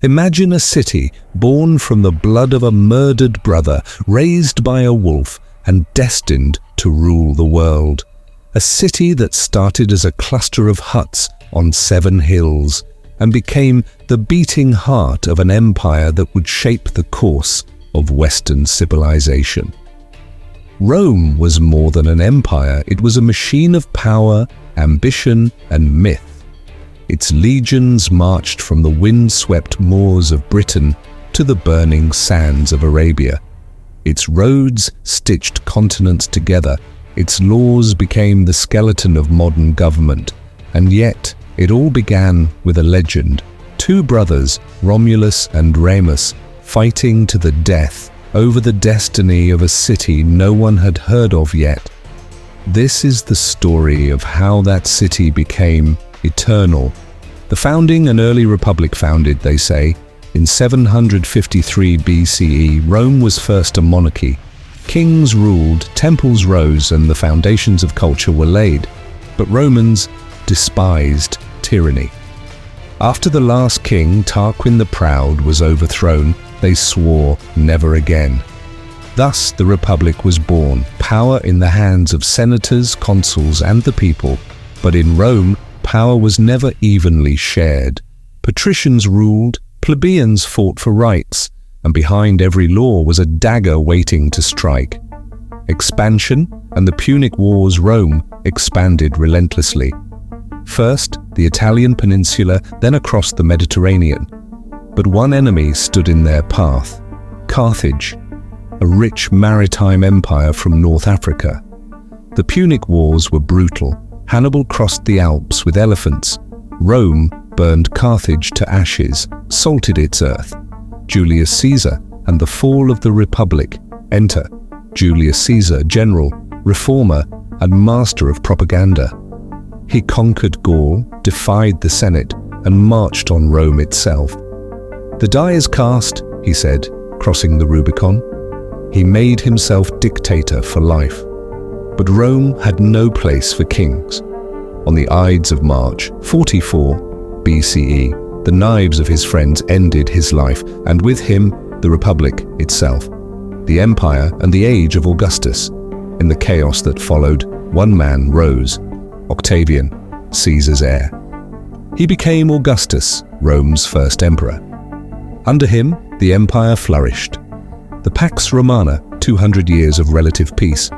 Imagine a city born from the blood of a murdered brother, raised by a wolf, and destined to rule the world. A city that started as a cluster of huts on 7 hills and became the beating heart of an empire that would shape the course of Western civilization. Rome was more than an empire. It was a machine of power, ambition, and myth. Its legions marched from the wind-swept moors of Britain to the burning sands of Arabia. Its roads stitched continents together. Its laws became the skeleton of modern government. And yet, it all began with a legend. 2 brothers, Romulus and Remus, fighting to the death over the destiny of a city no one had heard of yet. This is the story of how that city became eternal. The founding and early republic founded, they say, in 753 BCE. Rome was first a monarchy. Kings ruled, temples rose, and the foundations of culture were laid. But Romans despised tyranny. After the last king, Tarquin the Proud, was overthrown, they swore never again. Thus the Republic was born, power in the hands of senators, consuls, and the people. But in Rome, power was never evenly shared. Patricians ruled, plebeians fought for rights, and behind every law was a dagger waiting to strike. Expansion and the Punic Wars. Rome expanded relentlessly. First, the Italian peninsula, then across the Mediterranean. But one enemy stood in their path: Carthage, a rich maritime empire from North Africa. The Punic Wars were brutal. Hannibal crossed the Alps with elephants. Rome burned Carthage to ashes, salted its earth. Julius Caesar and the fall of the Republic. Enter Julius Caesar, general, reformer, and master of propaganda. He conquered Gaul, defied the Senate, and marched on Rome itself. "The die is cast," he said, crossing the Rubicon. He made himself dictator for life. But Rome had no place for kings. On the Ides of March, 44 BCE, the knives of his friends ended his life, and with him, the Republic itself, the empire and the age of Augustus. In the chaos that followed, one man rose: Octavian, Caesar's heir. He became Augustus, Rome's first emperor. Under him, the empire flourished. The Pax Romana, 200 years of relative peace.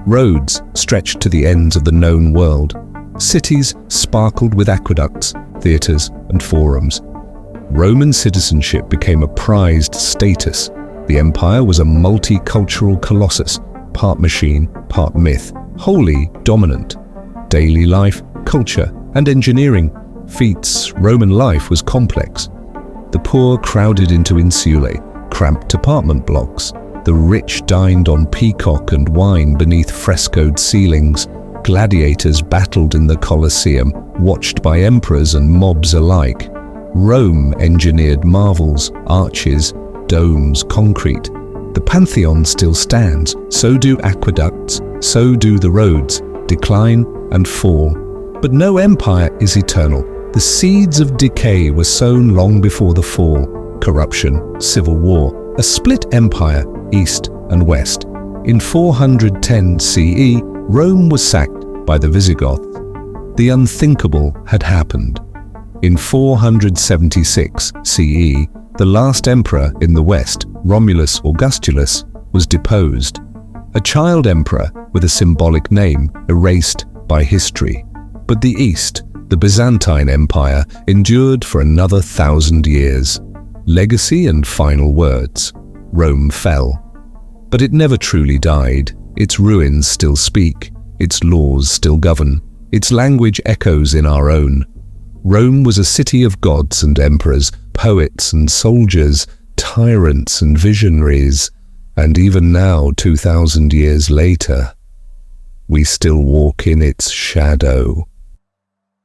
Roads stretched to the ends of the known world. Cities sparkled with aqueducts, theaters, and forums. Roman citizenship became a prized status. The empire was a multicultural colossus, part machine, part myth, wholly dominant. Daily life, culture, and engineering feats. Roman life was complex. The poor crowded into insulae, cramped apartment blocks. The rich dined on peacock and wine beneath frescoed ceilings. Gladiators battled in the Colosseum, watched by emperors and mobs alike. Rome engineered marvels, arches, domes, concrete. The Pantheon still stands, so do aqueducts, so do the roads, decline and fall. But no empire is eternal. The seeds of decay were sown long before the fall. Corruption, civil war, a split empire, east and west. In 410 CE, Rome was sacked by the Visigoths. The unthinkable had happened. In 476 CE, the last emperor in the west, Romulus Augustulus, was deposed. A child emperor with a symbolic name erased by history. But the east, the Byzantine Empire, endured for another 1,000 years. Legacy and final words. Rome fell. But it never truly died. Its ruins still speak. Its laws still govern. Its language echoes in our own. Rome was a city of gods and emperors, poets and soldiers, tyrants and visionaries. And even now, 2,000 years later, we still walk in its shadow.